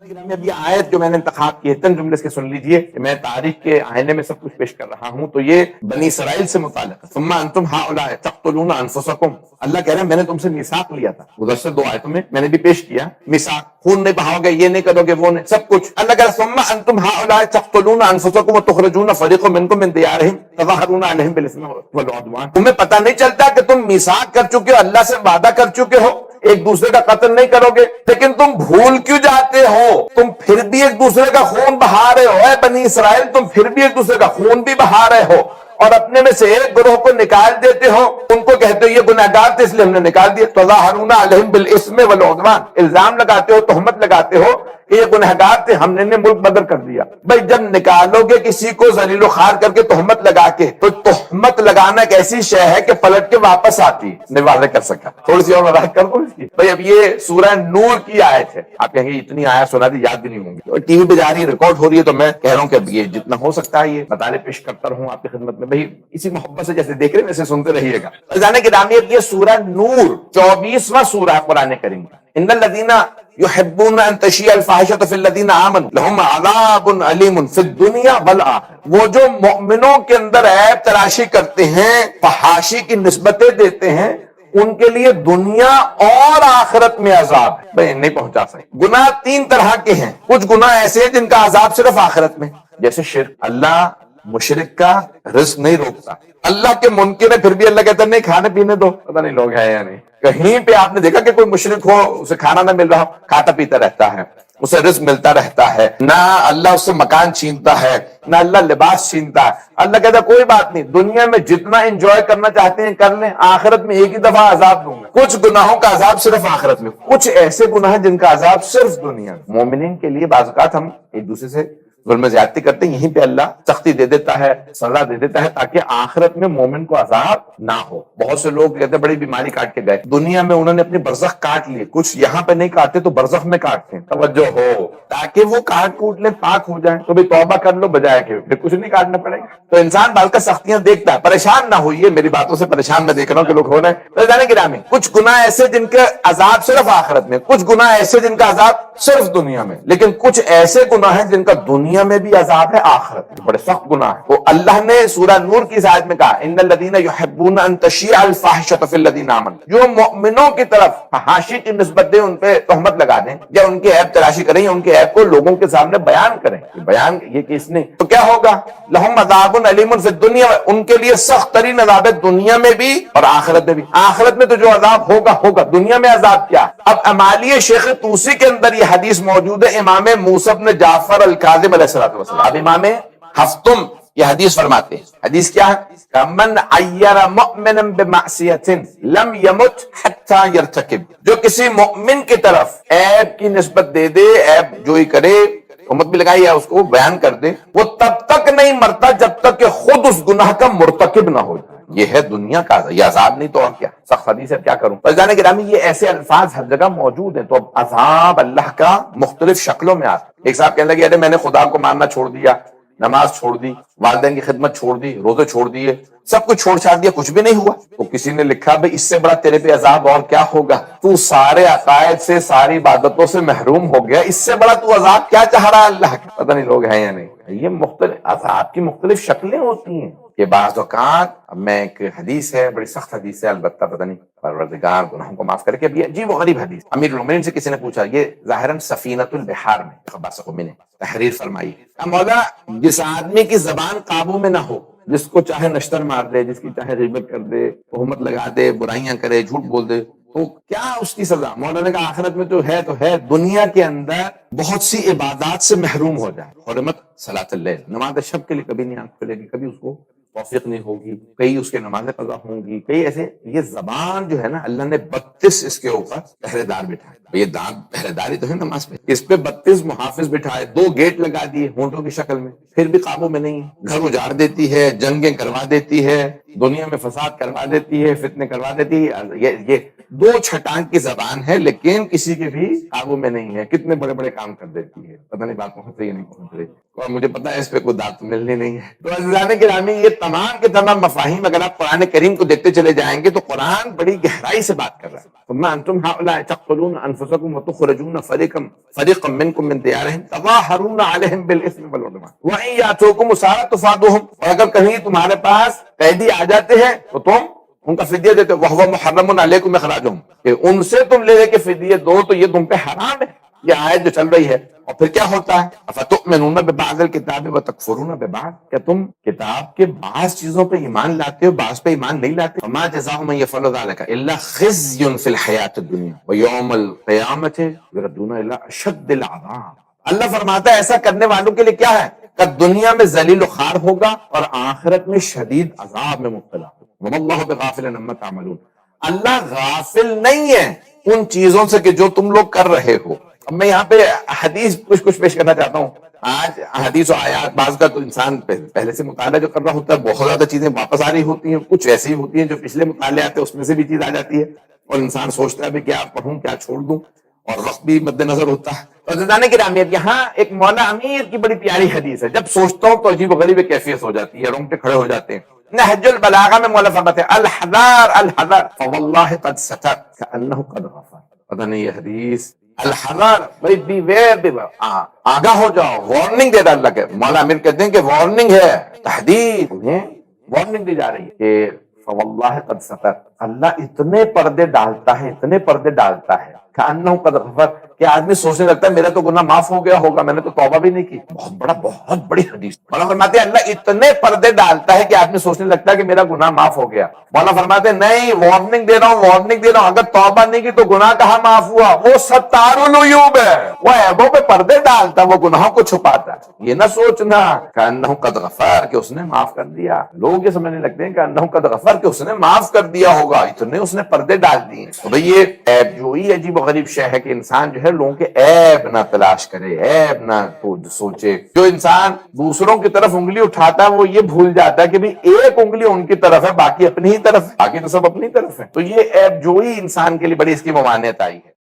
اب یہ آیت جو میں نے انتخاب کی ہے چند جملے اس کے سن لیجئے کہ میں تاریخ کے آئینے میں سب کچھ پیش کر رہا ہوں، تو یہ بنی اسرائیل سے متعلق ہے۔ ثم انتم ہؤلاء تقتلون انفسکم، اللہ کہہ رہے ہیں میں نے تم سے میثاق لیا تھا، گزشتہ دو آیتوں میں میں نے بھی پیش کیا میثاق، خون نہیں بہاؤ گے، یہ نہیں کرو گے، وہ نہیں، سب کچھ اللہ کہہ رہا ہے ثم انتم ہؤلاء تقتلون انفسکم وتخرجون فريقا منكم من ديارهم تظاهرون عليهم بالاثم والعدوان، تمہیں پتہ نہیں چلتا کہ تم میثاق کر چکے ہو، اللہ سے وعدہ کر چکے ہو ایک دوسرے کا قتل نہیں کرو گے، لیکن تم بھول کیوں جاتے ہو؟ تم پھر بھی ایک دوسرے کا خون بہا رہے ہو۔ اے بنی اسرائیل، تم پھر بھی ایک دوسرے کا خون بھی بہا رہے ہو اور اپنے میں سے ایک گروہ کو نکال دیتے ہو، ان کو کہتے ہو یہ گناہگار تھے اس لیے ہم نے نکال دیا۔ تظاہرون علیہم بالاسم والعدوان، الزام لگاتے ہو، تہمت لگاتے ہو کہ یہ گنہگار تھے، ہم نے ملک بدر کر دیا۔ بھائی جب نکالو گے کسی کو ذلیل و خوار کر کے تہمت لگا کے، تو تہمت لگانا ایک ایسی شے ہے کہ پلٹ کے واپس آتی ہے، واضح کر سکا تھوڑی سی اور وضاحت کر دوں اس کی۔ بھائی اب یہ سورہ نور کی آیت ہے، آپ کہیں گے اتنی آیت سنا دی یاد بھی نہیں ہوں گی، ٹی وی پہ جا رہی ہے، ریکارڈ ہو رہی ہے، تو میں کہہ رہا ہوں کہ اب یہ جتنا ہو سکتا ہے یہ مطالعے پیش کرتا رہوں آپ کی خدمت میں۔ بھائی اسی محبت سے جیسے دیکھ رہے ہیں ویسے سنتے رہیے گا۔ جانے کی دامی اب یہ سورہ نور 24واں سورہ ہے قرآن کریم کا۔ ان الذین یحبون ان تشیع الفاحشۃ فی الذین آمنوا لہم عذاب علیم فی الدنیا والآخرہ، وہ جو مؤمنوں کے اندر عیب تراشی کرتے ہیں، فحاشی کی نسبتیں دیتے ہیں، ان کے لیے دنیا اور آخرت میں عذاب ہے۔ بھئی نہیں پہنچا سکتے۔ گناہ تین طرح کے ہیں، کچھ گناہ ایسے ہیں جن کا عذاب صرف آخرت میں، جیسے شرک، اللہ مشرک کا رزق نہیں روکتا، اللہ کے منکر ہے پھر بھی اللہ کہتا ہے نہیں کھانے پینے دو، پتہ نہیں لوگ ہیں یا نہیں۔ کہیں پہ آپ نے دیکھا کہ کوئی مشرک ہو اسے کھانا نہ مل رہا ہو، کھاتا پیتا رہتا ہے، اسے رزق ملتا رہتا ہے، نہ اللہ اس سے مکان چھینتا ہے، نہ اللہ لباس چھینتا ہے۔ اللہ کہتا ہے کوئی بات نہیں، دنیا میں جتنا انجوائے کرنا چاہتے ہیں کر لیں، آخرت میں ایک ہی دفعہ عذاب دوں گا۔ کچھ گناہوں کا عذاب صرف آخرت میں، کچھ ایسے گناہ جن کا عذاب صرف دنیا میں۔ مومنین کے لیے بعض اوقات ہم ایک دوسرے سے ظلم زیادتی کرتے ہیں، یہیں پہ اللہ سختی دے دیتا ہے، سزا دے دیتا ہے تاکہ آخرت میں مومن کو عذاب نہ ہو۔ بہت سے لوگ کہتے ہیں بڑی بیماری کاٹ کے گئے، دنیا میں انہوں نے اپنی برزخ کاٹ لیے، کچھ یہاں پہ نہیں کاٹتے تو برزخ میں کاٹتے ہیں، توجہ ہو، تاکہ وہ کاٹ کوٹ لیں، پاک ہو جائیں، تو بھی توبہ کر لو بجائے کہ پھر کچھ نہیں کاٹنا پڑے گا۔ تو انسان بعض کا سختیاں دیکھتا ہے، پریشان نہ ہوئیے، میری باتوں سے پریشان میں دیکھ رہا ہوں کہ لوگ ہو رہے ہیں۔ جانے گرامی کچھ گناہ ایسے جن کے عذاب صرف آخرت میں، کچھ گناہ ایسے جن کا عذاب صرف دنیا میں، لیکن کچھ ایسے گناہ ہیں جن کا دنیا میں بھی عذاب ہے، آخرت میں بڑے سخت گناہ ہیں۔ وہ اللہ نے سورہ نور کی آیت میں کہا ان الذین یحبون ان تشیع الفاحشۃ فی الذین آمنوا، جو مؤمنوں کی طرف فحاشی کی نسبت دیں، ان پہ تہمت لگا دیں یا ان کے عیب تلاشی کریں یا ان کے عیب کو لوگوں کے سامنے بیان کریں، بیان یہ کہ اس نے تو کیا ہوگا، لہم عذاب علیم فی الدنیا، ان کے لیے سخت ترین عذاب ہے دنیا میں بھی اور آخرت میں بھی۔ آخرت میں تو جو عذاب ہوگا ہوگا، دنیا میں عذاب کیا؟ اب امالیہ شیخ طوسی کے اندر یہ حدیث موجود ہے، امام موسیٰ بن جعفر الکاظم علیہ السلام، اب امام ہفتم یہ حدیث فرماتے ہیں، حدیث کیا ہے؟ من عیر مؤمنا بمعصیۃ لم یمت حتی یرتکب، جو کسی مؤمن کی طرف عیب کی نسبت دے دے، عیب جوئی کرے، تہمت بھی لگائی یا اس کو بیان کر دے، وہ تب تک نہیں مرتا جب تک کہ خود اس گناہ کا مرتکب نہ ہو جائے۔ یہ ہے دنیا کا یہ عذاب، نہیں تو اور کیا، سخت حدیث ہے، کیا کروں۔ فضلان گرامی یہ ایسے الفاظ ہر جگہ موجود ہیں، تو اب عذاب اللہ کا مختلف شکلوں میں آتا ہے۔ ایک صاحب کہنے لگے ارے میں نے خدا کو ماننا چھوڑ دیا، نماز چھوڑ دی، والدین کی خدمت چھوڑ دی، روزے چھوڑ دیے، سب کچھ چھوڑ چھاڑ دیا، کچھ بھی نہیں ہوا۔ تو کسی نے لکھا بھئی اس سے بڑا تیرے پہ عذاب اور کیا ہوگا، تو سارے عقائد سے ساری عبادتوں سے محروم ہو گیا، اس سے بڑا تو عذاب کیا چاہ رہا ہے اللہ کا۔ پتہ نہیں لوگ ہیں یا نہیں۔ یہ مختلف عذاب کی مختلف شکلیں ہوتی ہیں کہ بعض اوقات، اب میں ایک حدیث ہے بڑی سخت حدیث ہے، البتہ پتہ نہیں پروردگار گناہوں کو معاف کر کے، اب یہ عجیب و غریب حدیث، امیر المومنین سے کسی نے پوچھا، یہ ظاہراً سفینۃ البحار میں خباث قومی نے تحریر فرمائی، مولا جس آدمی کی زبان قابو میں نہ ہو، جس کو چاہے نشتر مار دے، جس کی چاہے غیبت کر دے، تہمت لگا دے، برائیاں کرے، جھوٹ بول دے، تو کیا اس کی سزا؟ مولانا نے کہا آخرت میں تو ہے، دنیا کے اندر بہت سی عبادات سے محروم ہو جائے، حرمت صلاۃ اللیل، نماز شب کے لیے کبھی نہیں آنکھ کھلے گی، کبھی اس کو توفیق نہیں ہوگی، کئی اس کے نمازیں قضا ہوں گی، کئی ایسے۔ یہ زبان جو ہے نا، اللہ نے 32 اس کے اوپر پہرے دار بٹھائے، یہ دان پہرے داری تو ہے نماز پہ، اس پہ 32 محافظ بٹھائے، 2 گیٹ لگا دیے ہونٹوں کی شکل میں، پھر بھی قابو میں نہیں ہے، گھر اجاڑ دیتی ہے، جنگیں کروا دیتی ہے، دنیا میں فساد کروا دیتی ہے، فتنے کروا دیتی ہے۔ یہ دو چھٹان کی زبان ہے لیکن کسی کے بھی قابو میں نہیں ہے، کتنے بڑے بڑے کام کر دیتی ہے، پتہ نہیں بات پہنچ رہی ہے نہیں پہنچ رہی، اور مجھے پتا ہے اس پہ کوئی داد ملنی نہیں ہے۔ تو عزیزان گرامی، یہ تمام کے تمام مفاہیم اگر آپ قرآن کریم کو دیکھتے چلے جائیں گے تو قرآن بڑی گہرائی سے بات کر رہا ہے۔ ثم انتم هؤلاء تقتلون انفسكم وتخرجون فريقا منكم من ديارهم تظاهرون عليهم بالاثم والعدوان وان ياتوكم اسارى تفادوهم، اور اگر کہیں تمہارے پاس قیدی آ جاتے ہیں تو تم ان کا فدیہ دیتے ہو، وَهُوَ مُحَرَّمٌ عَلَيْكُمْ إِخْرَاجُهُمْ، کہ ان سے تم لے کے فدیہ دو تو یہ تم پہ حرام ہے، یہ آیت جو چل رہی ہے۔ اور پھر کیا ہوتا ہے؟ اَفَتُؤْمِنُونَ بِبَعْضِ الْكِتَابِ وَتَكْفُرُونَ بِبَعْضٍ، کیا تم کتاب کے بعض چیزوں پہ ایمان لاتے ہو، بعض پہ ایمان نہیں لاتے؟ وَمَا جَزَاءُ مَن يَفْعَلُ ذَلِكَ إِلَّا خِزْيٌ فِي الْحَيَاةِ الدُّنْيَا وَيَوْمَ الْقِيَامَةِ يُرَدُّونَ إِلَىٰ أَشَدِّ الْعَذَابِ۔ اللہ فرماتا ہے ایسا کرنے والوں کے لیے کیا ہے کہ دنیا میں ذلیل و خوار ہوگا اور آخرت میں شدید عذاب میں مبتلا ہوگا۔ وَمَا اللَّهُ بِغَافِلٍ عَمَّا تَعْمَلُونَ، اللہ غافل نہیں ہے ان چیزوں سے کہ جو تم لوگ کر رہے ہو۔ اب میں یہاں پہ حدیث کچھ پیش کرنا چاہتا ہوں۔ آج حدیث و آیات بعض کا تو انسان پہلے سے مطالعہ جو کر رہا ہوتا ہے بہت زیادہ چیزیں واپس آ رہی ہوتی ہیں، کچھ ایسی ہوتی ہیں جو پچھلے مطالعات ہیں اس میں سے بھی چیز آ جاتی ہے اور انسان سوچتا ہے کیا پڑھوں کیا چھوڑ دوں، اور وقت بھی مد نظر ہوتا ہے۔ تو عزیزان گرامی، یہاں ایک مولا امیر کی بڑی پیاری حدیث ہے، جب سوچتا ہوں تو عجیب و غریب کیفیت ہو جاتی ہے، رونگٹے کھڑے ہو جاتے ہیں۔ نہج البلاغہ میں مولا فرماتے ہیں الحذار الحذار فواللہ قد ستر کأنہ قد غفر۔ پتہ نہیں یہ حدیث الحذار، بھائی بی ویئر، آگاہ ہو جاؤ، وارننگ دے رہا اللہ کے۔ مولا امیر کہتے ہیں کہ وارننگ ہے، تحدید، انہیں وارننگ دی جا رہی ہے کہ فواللہ قد ستر، اللہ اتنے پردے ڈالتا ہے، اتنے پردے ڈالتا ہے کأنہ قد غفر، کہ آدمی سوچنے لگتا ہے میرا تو گناہ معاف ہو گیا ہوگا، میں نے تو توبہ بھی نہیں کی۔ بہت بڑی حدیث۔ مولا فرماتے ہیں اللہ اتنے پردے ڈالتا ہے کہ آدمی سوچنے لگتا ہے کہ میرا گناہ معاف ہو گیا۔ مولا فرماتے ہیں نہیں، وارننگ دے رہا ہوں، وارننگ دے رہا ہوں، اگر توبہ نہیں کی تو گناہ کہاں معاف ہوا؟ وہ ستار العیوب ہے، وہ عیبوں پہ پردے ڈالتا ہے، وہ گناہوں کو چھپاتا ہے۔ یہ نہ سوچنا کہ انہ قد غفر، کہ اس نے معاف کر دیا۔ لوگ یہ سمجھنے لگتے ہیں کہ انہ قد غفر، کہ اس نے معاف کر دیا ہوگا، اتنے اس نے پردے ڈال دیے۔ تو بھئی یہ عیب جوئی عجیب و غریب شے ہے کہ انسان جو ہے لوگوں کے عیب نہ تلاش کرے، عیب نہ سوچے۔ جو انسان دوسروں کی طرف انگلی اٹھاتا ہے وہ یہ بھول جاتا ہے کہ بھی ایک انگلی ان کی طرف ہے، باقی اپنی ہی طرف، باقی تو سب اپنی طرف ہے۔ تو یہ عیب جوئی انسان کے لیے بڑی اس کی ممانعت آئی ہے۔